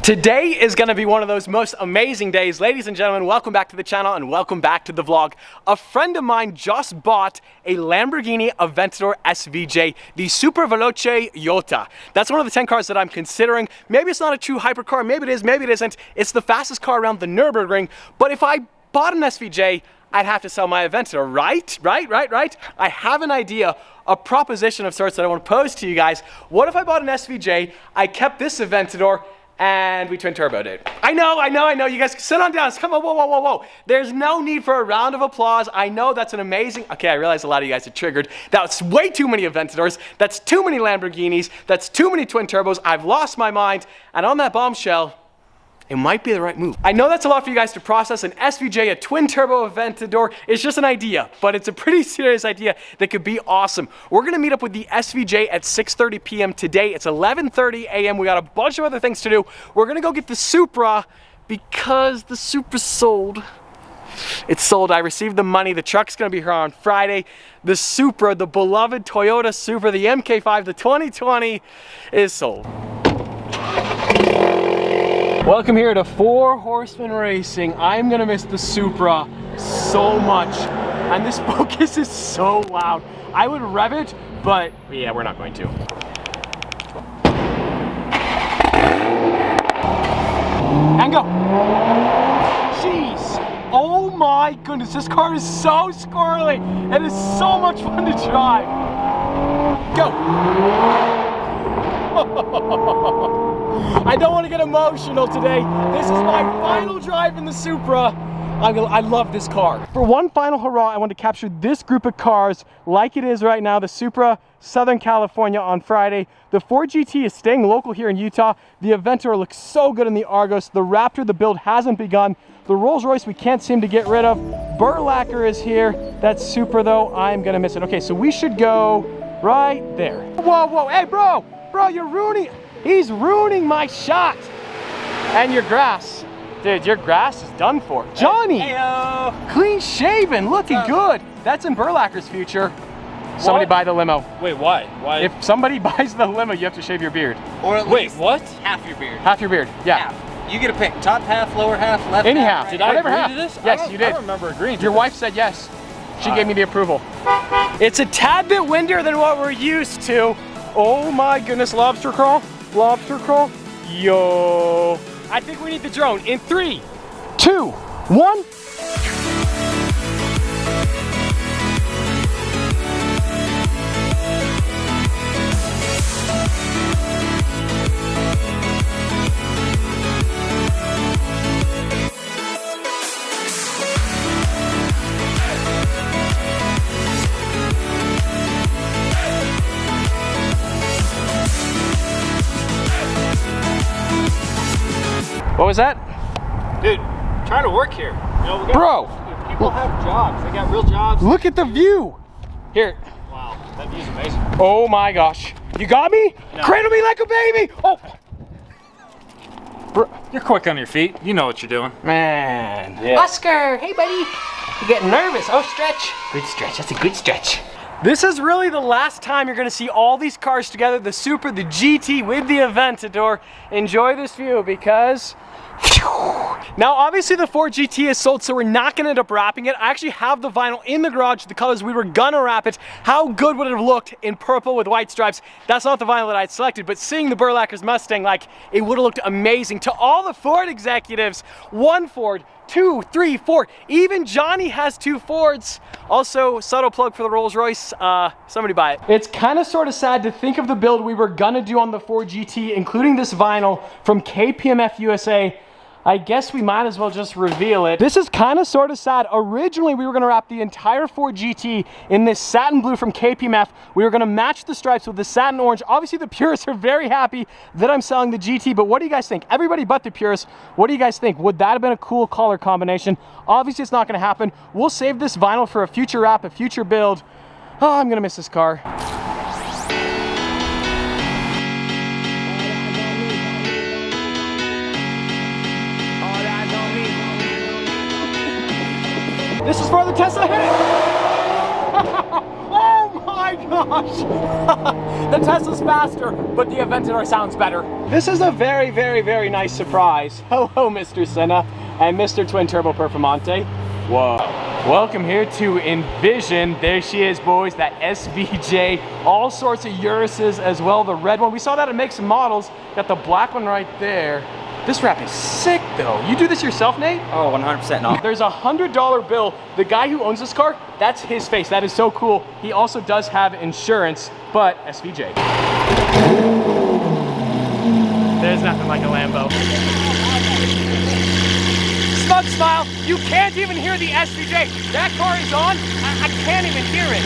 Today is going to be one of those most amazing days. Ladies and gentlemen, welcome back to the channel and welcome back to the vlog. A friend of mine just bought a Lamborghini Aventador SVJ, the Super Veloce Jota. That's one of the 10 cars that I'm considering. Maybe it's not a true hypercar, maybe it is, maybe it isn't. It's the fastest car around the Nürburgring, but if I bought an SVJ, I'd have to sell my Aventador, right? I have an idea, a proposition of sorts that I want to pose to you guys. What if I bought an SVJ, I kept this Aventador, and we twin turboed it? I know, you guys sit on down, come on, whoa. There's no need for a round of applause. I know that's an amazing, okay, I realize a lot of you guys are triggered. That's way too many Aventadors, that's too many Lamborghinis, that's too many twin turbos. I've lost my mind, and on that bombshell, it might be the right move. I know that's a lot for you guys to process. An SVJ, a twin turbo Aventador, it's just an idea, but it's a pretty serious idea that could be awesome. We're gonna meet up with the SVJ at 6:30 p.m. today. It's 11:30 a.m. We got a bunch of other things to do. We're gonna go get the Supra because the Supra's sold. It's sold. I received the money. The truck's gonna be here on Friday. The Supra, the beloved Toyota Supra, the MK5, the 2020 is sold. Welcome here to 4 Horsemen Racing. I'm gonna miss the Supra so much. And this Focus is so loud. I would rev it, but yeah, we're not going to. And go. Jeez. Oh my goodness, this car is so squirrely. It is so much fun to drive. Go. I don't want to get emotional today. This is my final drive in the Supra. I love this car. For one final hurrah, I want to capture this group of cars like it is right now. The Supra, Southern California on Friday. The Ford GT is staying local here in Utah. The Aventador looks so good in the Argos. The Raptor, the build hasn't begun. The Rolls Royce we can't seem to get rid of. Burlacker is here. That Supra though, I'm gonna miss it. Okay, so we should go right there. Whoa, hey bro, you're ruining, he's ruining my shot. And your grass. Dude, your grass is done for. Johnny, Heyo. Clean shaven, looking good. That's in Burlacker's future. Somebody buy the limo. Wait, why? If somebody buys the limo, you have to shave your beard. Or at least what? half your beard. Half your beard, yeah. Half. You get to pick top half, lower half, left Any half. half. Did Whatever I agree half. to this? Yes, you did. I don't remember agreeing to Your this. wife said yes. She gave me the approval. It's a tad bit windier than what we're used to. Oh my goodness, lobster crawl, yo. I think we need the drone in 3, 2, 1. What was that? Dude, trying to work here. You know, Bro! People have jobs. They got real jobs. Look at the view! Here. Wow, that view's amazing. Oh my gosh. You got me? No. Cradle me like a baby! Oh! You're quick on your feet. You know what you're doing. Man. Yeah. Oscar, hey buddy. You're getting nervous. Oh, stretch. Good stretch. That's a good stretch. This is really the last time you're gonna see all these cars together, the Supra, the GT with the Aventador. Enjoy this view because, now obviously the Ford GT is sold, so we're not gonna end up wrapping it. I actually have the vinyl in the garage, the colors we were gonna wrap it. How good would it have looked in purple with white stripes? That's not the vinyl that I'd selected, but seeing the Burlacker's Mustang, like, it would have looked amazing. To all the Ford executives, 1 Ford, 2, 3, 4, even Johnny has 2 Fords. Also, subtle plug for the Rolls Royce, somebody buy it. It's kind of sort of sad to think of the build we were gonna do on the Ford GT, including this vinyl from KPMF USA. I guess we might as well just reveal it. This is kind of sort of sad. Originally, we were gonna wrap the entire Ford GT in this satin blue from KPMF. We were gonna match the stripes with the satin orange. Obviously, the purists are very happy that I'm selling the GT, but what do you guys think? Everybody but the purists, what do you guys think? Would that have been a cool color combination? Obviously, it's not gonna happen. We'll save this vinyl for a future wrap, a future build. Oh, I'm gonna miss this car. This is for the Tesla hit. Oh my gosh. The Tesla's faster. but the Aventador sounds better. This is a very, very, very nice surprise. Ho ho, Mr. Senna and Mr. Twin Turbo Performante. Whoa. Welcome here to Envision. There she is, boys, that SVJ. All sorts of Uruses as well, the red one. We saw that in Makes and Models. Got the black one right there. This wrap is sick though. You do this yourself, Nate? Oh, 100% not. There's a $100 bill. The guy who owns this car, that's his face. That is so cool. He also does have insurance, but SVJ. There's nothing like a Lambo. Smug smile, you can't even hear the SVJ. That car is on, I can't even hear it.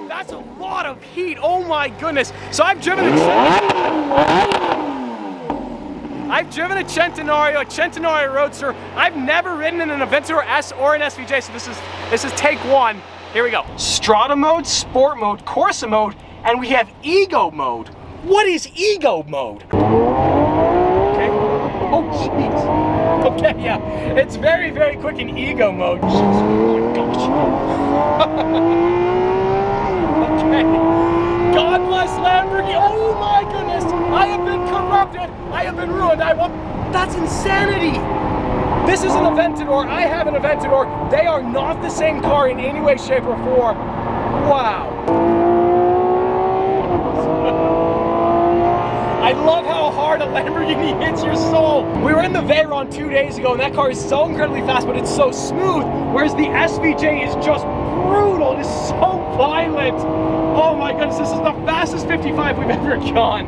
That's a lot of heat, oh my goodness. So I've driven a Centenario, a Centenario Roadster. I've never ridden in an Aventador S or an SVJ, so this is take one. Here we go. Strata mode, sport mode, Corsa mode, and we have ego mode. What is ego mode? Okay. Oh jeez. Okay, yeah. It's very, very quick in ego mode. Oh my gosh. Okay. God bless Lamborghini. Oh my goodness. I have been corrupted. I have been ruined. That's insanity. This is an Aventador. I have an Aventador. They are not the same car in any way, shape, or form. Wow. I love how hard a Lamborghini hits your soul. We were in the Veyron 2 days ago, and that car is so incredibly fast, but it's so smooth, whereas the SVJ is just brutal. It is so violent. Oh my goodness, this is the fastest 55 we've ever gone.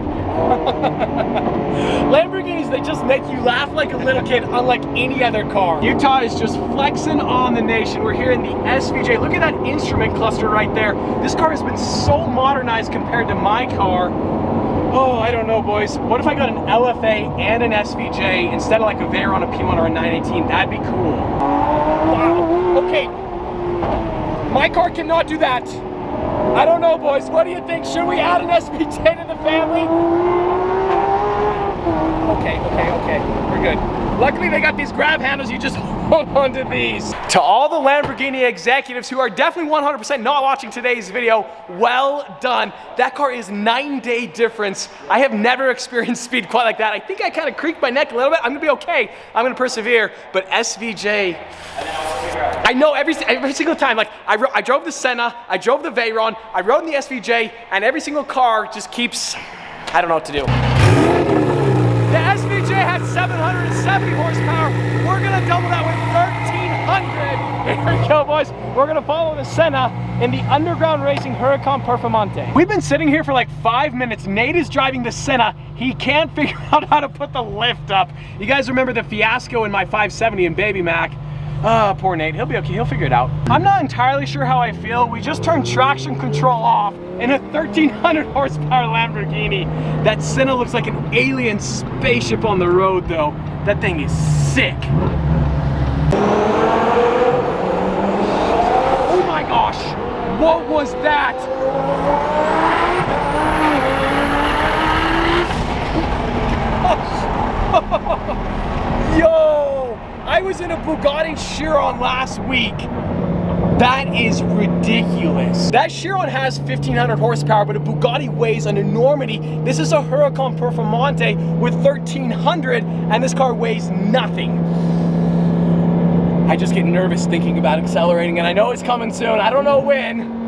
Lamborghinis, they just make you laugh like a little kid, unlike any other car. Utah is just flexing on the nation. We're here in the SVJ. Look at that instrument cluster right there. This car has been so modernized compared to my car. Oh, I don't know, boys. What if I got an LFA and an SVJ instead of like a Veyron, a P1, or a 918? That'd be cool. Wow. Okay. My car cannot do that. I don't know, boys. What do you think? Should we add an SVJ to the family? Okay. We're good. Luckily, they got these grab handles. You just hold on to these. To all the Lamborghini executives who are definitely 100% not watching today's video, well done. That car is 9-day difference. I have never experienced speed quite like that. I think I kind of creaked my neck a little bit. I'm gonna be okay. I'm gonna persevere. But SVJ, I know every single time. Like I drove the Senna, I drove the Veyron, I rode in the SVJ, and every single car just keeps, I don't know what to do. The SVJ has 770 horsepower. We're gonna double that with 1,300. Here we go, boys. We're gonna follow the Senna in the underground racing Huracan Performante. We've been sitting here for like 5 minutes. Nate is driving the Senna. He can't figure out how to put the lift up. You guys remember the fiasco in my 570 in Baby Mac. Ah, poor Nate, he'll be okay, he'll figure it out. I'm not entirely sure how I feel. We just turned traction control off in a 1,300 horsepower Lamborghini. That Senna looks like an alien spaceship on the road though. That thing is sick. Oh my gosh, what was that? Yo! I was in a Bugatti Chiron last week. That is ridiculous. That Chiron has 1,500 horsepower, but a Bugatti weighs an enormity. This is a Huracan Performante with 1,300, and this car weighs nothing. I just get nervous thinking about accelerating, and I know it's coming soon. I don't know when.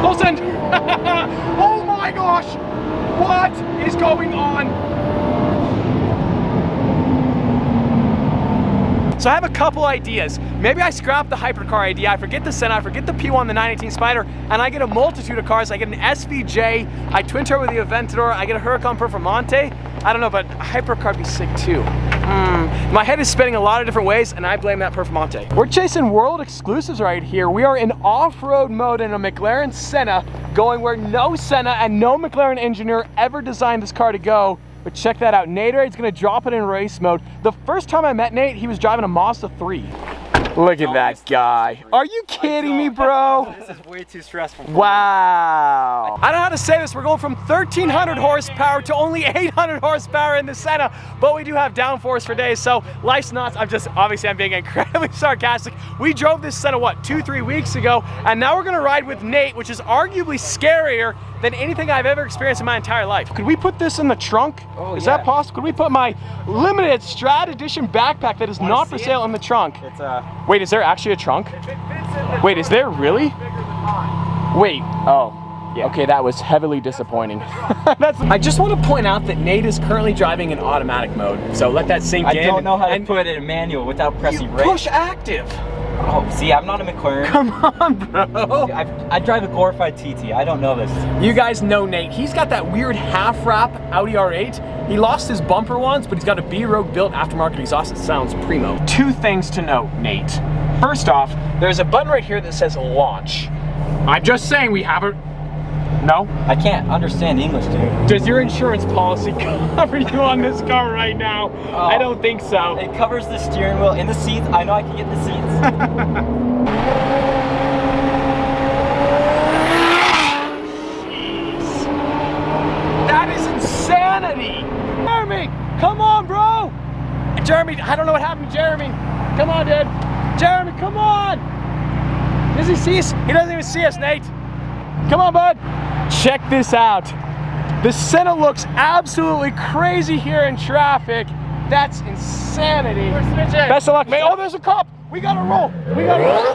Full send. Oh my gosh! What is going on? So I have a couple ideas. Maybe I scrap the hypercar idea, I forget the Senna, I forget the P1, the 918 Spider, and I get a multitude of cars. I get an SVJ, I twin turbo the Aventador, I get a Huracan Performante. I don't know, but a hypercar would be sick too. My head is spinning a lot of different ways, and I blame that Performante. We're chasing world exclusives right here. We are in off-road mode in a McLaren Senna, going where no Senna and no McLaren engineer ever designed this car to go. But check that out, Nate's gonna drop it in race mode. The first time I met Nate, he was driving a Mazda 3. Look at that guy. Are you kidding me, bro? This is way too stressful. Wow. I don't know how to say this. We're going from 1,300 horsepower to only 800 horsepower in the Senna, but we do have downforce for days, so life's nuts. I'm being incredibly sarcastic. We drove this Senna, what, 2-3 weeks ago, and now we're gonna ride with Nate, which is arguably scarier than anything I've ever experienced in my entire life. Could we put this in the trunk? Oh, is that possible? Could we put my limited Strat Edition backpack that is not for sale in the trunk? It's Wait, is there actually a trunk? Wait, is there really? Wait, oh. Yeah. Okay, that was heavily disappointing. I just want to point out that Nate is currently driving in automatic mode, so let that sink in. I don't know how to put it in manual without pressing brake. Push active. Oh, see, I'm not a McLaren. Come on, bro. I drive a glorified TT. I don't know this. You guys know Nate. He's got that weird half-wrap Audi R8. He lost his bumper once, but he's got a B-Rogue built aftermarket exhaust that sounds primo. Two things to note, Nate. First off, there's a button right here that says launch. I'm just saying we have it. No? I can't understand English, dude. Does your insurance policy cover you on this car right now? Oh, I don't think so. It covers the steering wheel and the seats. I know I can get the seats. Jeez. That is insanity. Jeremy, come on, bro. Jeremy, I don't know what happened to Jeremy. Come on, dude. Jeremy, come on. Does he see us? He doesn't even see us, Nate. Come on, bud. Check this out. The Senna looks absolutely crazy here in traffic. That's insanity. Best of luck, mate. Oh, there's a cop. We gotta roll. We gotta roll.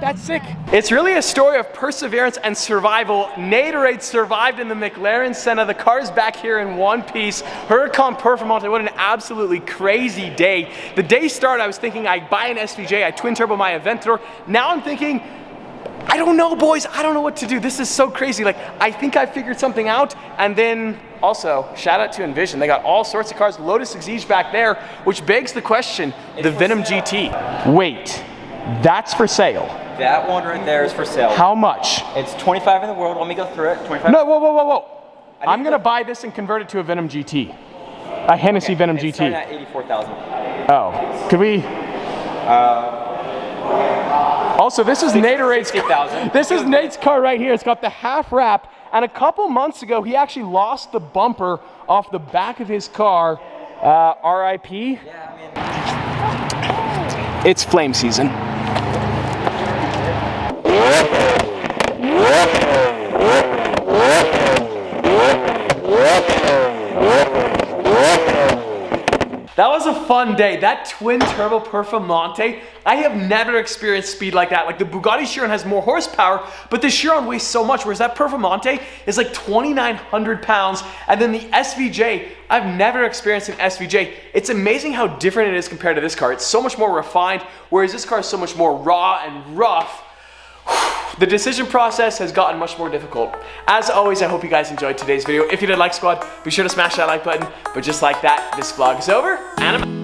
That's sick. It's really a story of perseverance and survival. Nate'd survived in the McLaren Senna. The car's back here in one piece. Huracan Performante, what an absolutely crazy day. The day started, I was thinking I'd buy an SVJ, I'd twin turbo my Aventador. Now I'm thinking, I don't know, boys. I don't know what to do. This is so crazy. Like, I think I figured something out. And then also, shout out to Envision. They got all sorts of cars. Lotus Exige back there, which begs the question, the Venom GT. Wait, that's for sale. That one right there is for sale. How much? It's 25 in the world. Let me go through it. 25. No, whoa. I'm gonna buy this and convert it to a Venom GT. A Hennessy Venom GT. It's starting at 84,000. Oh, could we? Also, this is Nate's car right here. It's got the half wrap, and a couple months ago, he actually lost the bumper off the back of his car. RIP. Yeah, I mean, it's flame season. That was a fun day. That twin turbo Performante, I have never experienced speed like that. Like, the Bugatti Chiron has more horsepower, but the Chiron weighs so much, whereas that Performante is like 2,900 pounds. And then the SVJ, I've never experienced an SVJ. It's amazing how different it is compared to this car. It's so much more refined, whereas this car is so much more raw and rough. The decision process has gotten much more difficult. As always, I hope you guys enjoyed today's video. If you did, like squad, be sure to smash that like button. But just like that, this vlog is over, and I'm